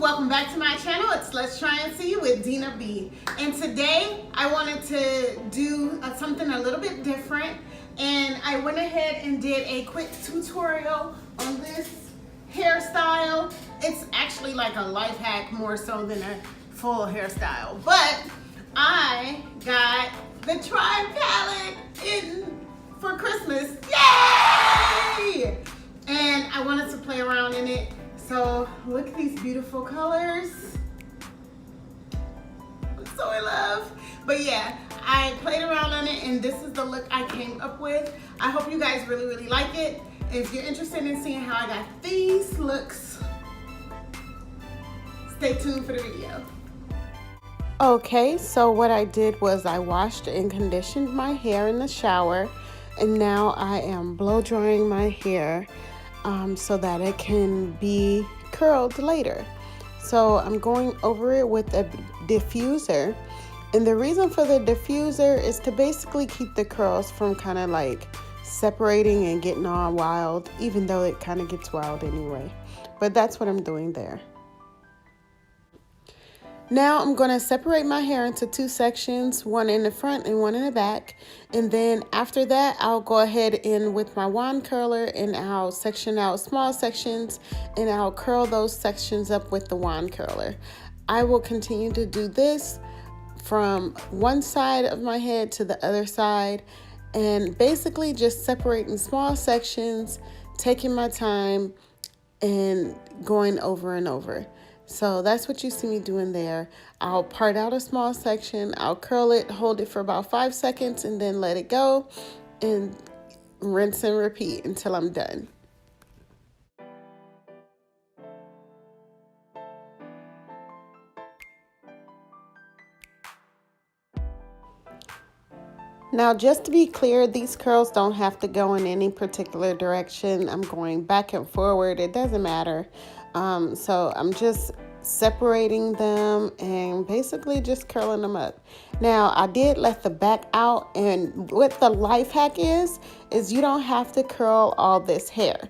welcome back to my channel. It's Let's Try and See with Dina B. And today I wanted to do something a little bit different, and I went ahead and did a quick tutorial on this hairstyle. It's actually like a life hack more so than a full hairstyle, but I got the Tri palette in for Christmas. Yay! And I wanted to play around in it. So look at these beautiful colors. I'm so in love. But yeah, I played around on it and this is the look I came up with. I hope you guys really like it. If you're interested in seeing how I got these looks, stay tuned for the video. Okay, so what I did was I washed and conditioned my hair in the shower, and now I am blow drying my hair so that it can be curled later. So I'm going over it with a diffuser, and the reason for the diffuser is to basically keep the curls from kind of like separating and getting all wild, even though it kind of gets wild anyway. But that's what I'm doing there. Now I'm going to separate my hair into two sections, one in the front and one in the back. And then after that, I'll go ahead in with my wand curler and I'll section out small sections and I'll curl those sections up with the wand curler. I will continue to do this from one side of my head to the other side, and basically just separating small sections, taking my time and going over and over. So that's what you see me doing there. I'll part out a small section, I'll curl it, hold it for about 5 seconds, and then let it go and rinse and repeat until I'm done. Now, just to be clear, these curls don't have to go in any particular direction. I'm going back and forward, it doesn't matter. So I'm just separating them and basically just curling them up. Now, I did let the back out, and what the life hack is you don't have to curl all this hair.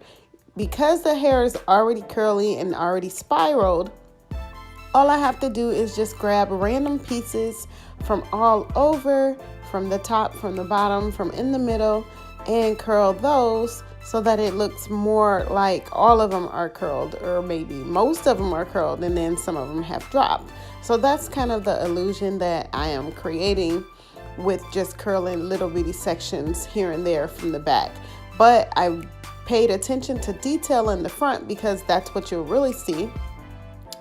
Because the hair is already curly and already spiraled, all I have to do is just grab random pieces from all over, from the top, from the bottom, from in the middle, and curl those so that it looks more like all of them are curled, or maybe most of them are curled and then some of them have dropped. So that's kind of the illusion that I am creating with just curling little bitty sections here and there from the back. But I paid attention to detail in the front because that's what you'll really see.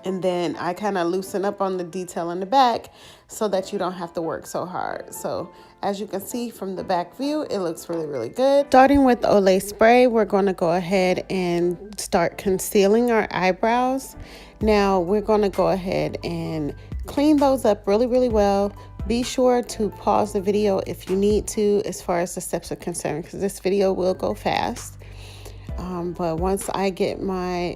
And then I kind of loosen up on the detail in the back so that you don't have to work so hard. So as you can see from the back view, it looks really good. Starting with Olay spray, we're going to go ahead and start concealing our eyebrows. Now we're going to go ahead and clean those up really well. Be sure to pause the video if you need to as far as the steps are concerned, because this video will go fast. But once I get my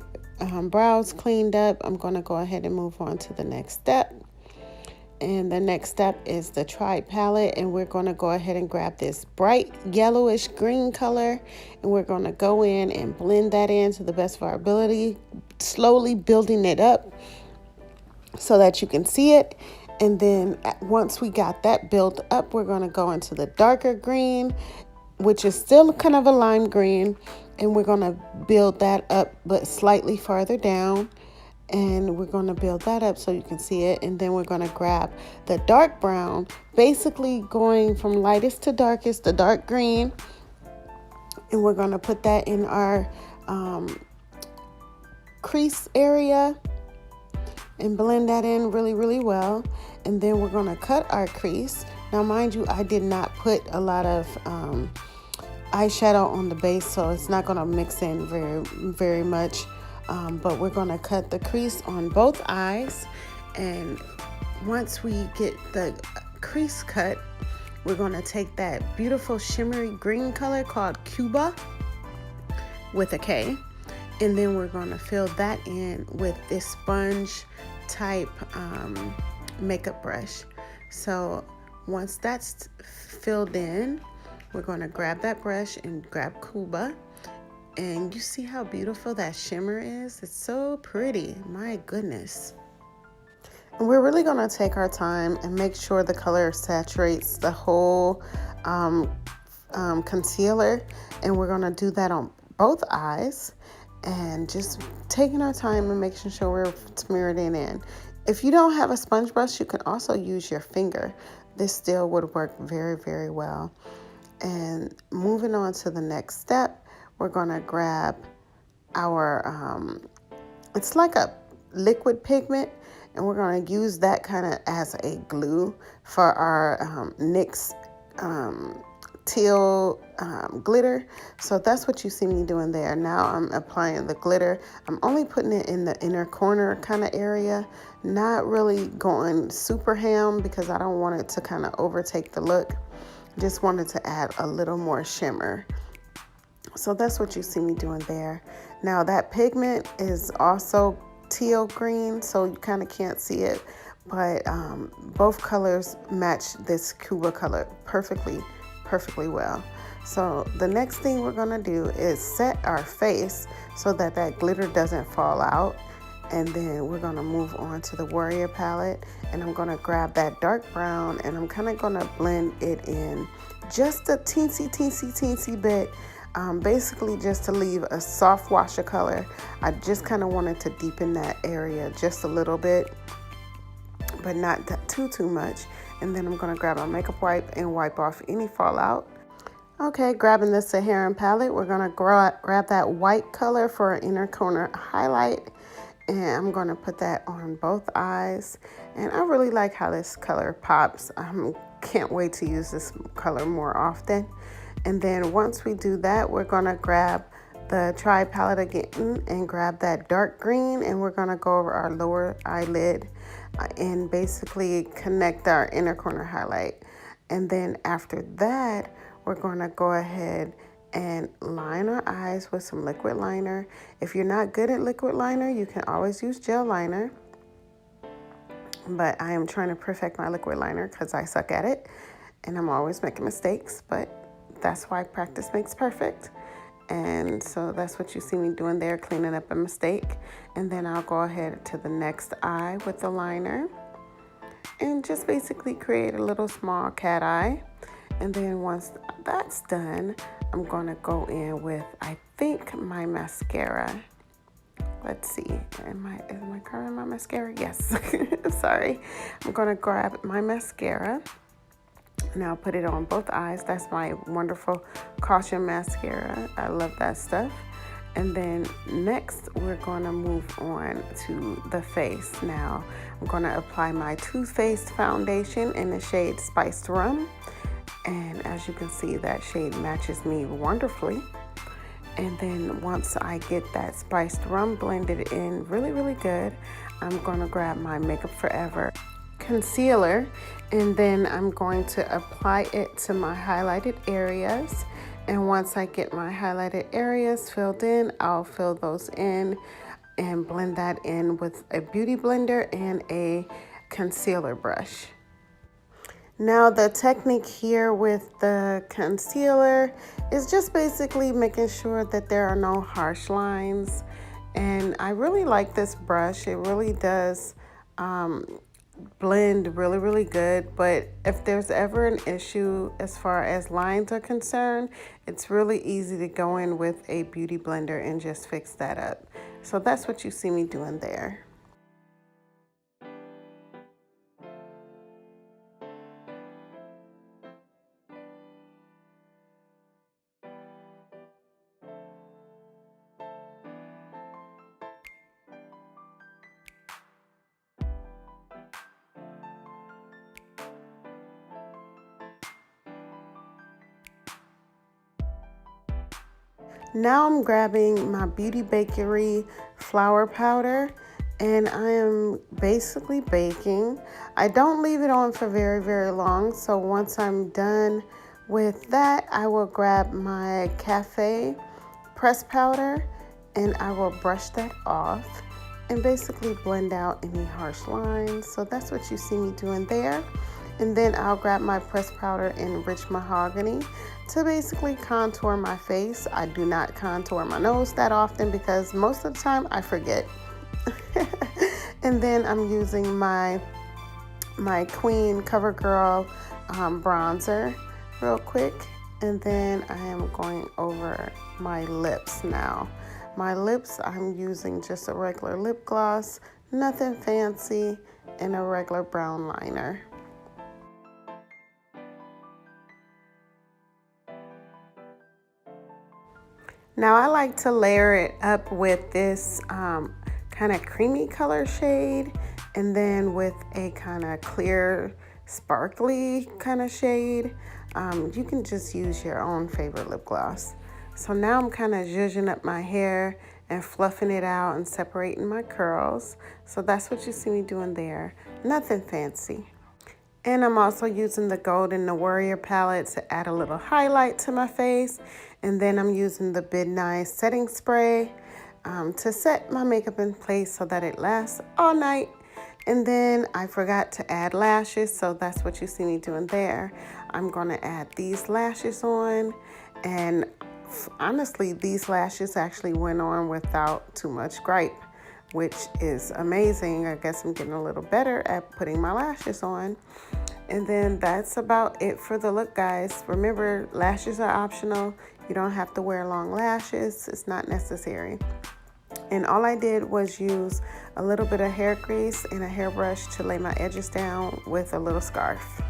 brows cleaned up, I'm going to go ahead and move on to the next step. And the next step is the Tri palette, and we're going to go ahead and grab this bright yellowish green color, and we're going to go in and blend that in to the best of our ability, slowly building it up so that you can see it. And then once we got that built up, we're going to go into the darker green, which is still kind of a lime green, and we're going to build that up but slightly farther down, and we're going to build that up so you can see it. And then we're going to grab the dark brown, basically going from lightest to darkest, the dark green, and we're going to put that in our crease area and blend that in really well. And then we're going to cut our crease. Now mind you, I did not put a lot of eyeshadow on the base, so it's not going to mix in very much, but we're going to cut the crease on both eyes. And once we get the crease cut, we're going to take that beautiful shimmery green color called Cuba with a K, and then we're going to fill that in with this sponge type makeup brush. So once that's filled in, we're going to grab that brush and grab Cuba And you see how beautiful that shimmer is? It's so pretty, my goodness. And we're really gonna take our time and make sure the color saturates the whole concealer. And we're gonna do that on both eyes and just taking our time and making sure we're smearing it in. If you don't have a sponge brush, you can also use your finger. This still would work very, very well. And moving on to the next step, we're gonna grab our, it's like a liquid pigment, and we're gonna use that kind of as a glue for our NYX teal glitter. So that's what you see me doing there. Now I'm applying the glitter. I'm only putting it in the inner corner kind of area, not really going super ham because I don't want it to kind of overtake the look. Just wanted to add a little more shimmer. So that's what you see me doing there. Now that pigment is also teal green, so you kind of can't see it, but both colors match this Cuba color perfectly well. So the next thing we're gonna do is set our face so that that glitter doesn't fall out. And then we're gonna move on to the Warrior palette, and I'm gonna grab that dark brown and I'm kind of gonna blend it in just a teensy bit, basically just to leave a soft wash of color. I just kind of wanted to deepen that area just a little bit, but not too much. And then I'm gonna grab my makeup wipe and wipe off any fallout. Okay, grabbing the Saharan palette, we're gonna grab that white color for our inner corner highlight, and I'm gonna put that on both eyes. And I really like how this color pops. I can't wait to use this color more often. And then once we do that, we're gonna grab the Tri palette again and grab that dark green, and we're gonna go over our lower eyelid and basically connect our inner corner highlight. And then after that, we're gonna go ahead and line our eyes with some liquid liner. If you're not good at liquid liner, you can always use gel liner. But I am trying to perfect my liquid liner because I suck at it and I'm always making mistakes, but that's why practice makes perfect. And so that's what you see me doing there, cleaning up a mistake. And then I'll go ahead to the next eye with the liner and just basically create a little small cat eye. And then once that's done, I'm gonna go in with, I think, my mascara. Let's see, am I covering my mascara? Yes, sorry. I'm gonna grab my mascara. Now put it on both eyes. That's my wonderful Caution mascara. I love that stuff. And then next, we're gonna move on to the face. Now, I'm gonna apply my Too Faced foundation in the shade Spiced Rum. And as you can see, that shade matches me wonderfully. And then once I get that Spiced Rum blended in really good, I'm gonna grab my Makeup Forever concealer, and then I'm going to apply it to my highlighted areas. And once I get my highlighted areas filled in, I'll fill those in and blend that in with a beauty blender and a concealer brush. Now the technique here with the concealer is just basically making sure that there are no harsh lines. And I really like this brush. It really does blend really good, but if there's ever an issue as far as lines are concerned, it's really easy to go in with a beauty blender and just fix that up. So that's what you see me doing there. Now I'm grabbing my Beauty Bakery flour powder, and I am basically baking. I don't leave it on for very long, so once I'm done with that, I will grab my cafe press powder and I will brush that off and basically blend out any harsh lines. So that's what you see me doing there. And then I'll grab my pressed powder in Rich Mahogany to basically contour my face. I do not contour my nose that often because most of the time I forget. And then I'm using my Queen CoverGirl bronzer real quick. And then I am going over my lips now. My lips, I'm using just a regular lip gloss, nothing fancy, and a regular brown liner. Now I like to layer it up with this kind of creamy color shade, and then with a kind of clear, sparkly kind of shade. You can just use your own favorite lip gloss. So now I'm kind of zhuzhing up my hair and fluffing it out and separating my curls. So that's what you see me doing there. Nothing fancy. And I'm also using the Gold in the Warrior palette to add a little highlight to my face. And then I'm using the Bid Nice setting spray to set my makeup in place so that it lasts all night. And then I forgot to add lashes, so that's what you see me doing there. I'm gonna add these lashes on, and honestly, these lashes actually went on without too much gripe, which is amazing. I guess I'm getting a little better at putting my lashes on. And then that's about it for the look, guys. Remember, lashes are optional. You don't have to wear long lashes. It's not necessary. And all I did was use a little bit of hair grease and a hairbrush to lay my edges down with a little scarf.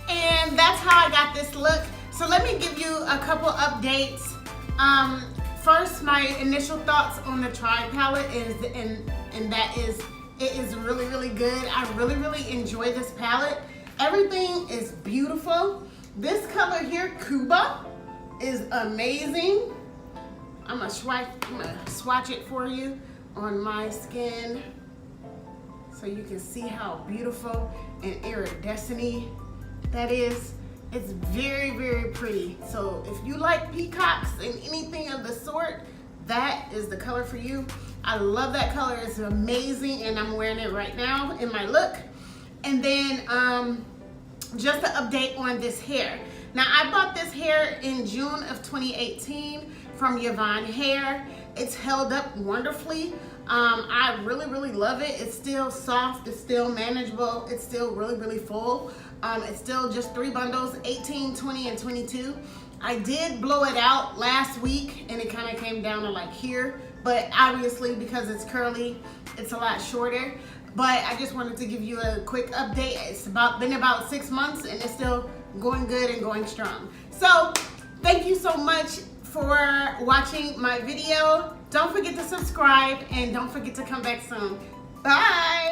And that's how I got this look. So let me give you a couple updates. First, my initial thoughts on the Tribe palette is, and that is, it is really, really good. I really, really enjoy this palette. Everything is beautiful. This color here, Cuba, is amazing. I'm gonna swatch it for you on my skin so you can see how beautiful and iridescent that is. It's very, very pretty. So if you like peacocks and anything of the sort, that is the color for you. I love that color. It's amazing, and I'm wearing it right now in my look. And then just an update on this hair. Now, I bought this hair in June of 2018 from Yvonne Hair. It's held up wonderfully. I really, really love it. It's still soft. It's still manageable. It's still really, really full. It's still just 3 bundles, 18, 20, and 22. I did blow it out last week, and it kind of came down to like here. But obviously, because it's curly, it's a lot shorter. But I just wanted to give you a quick update. It's been about 6 months, and it's still going good and going strong. So thank you so much for watching my video. Don't forget to subscribe, and don't forget to come back soon. Bye.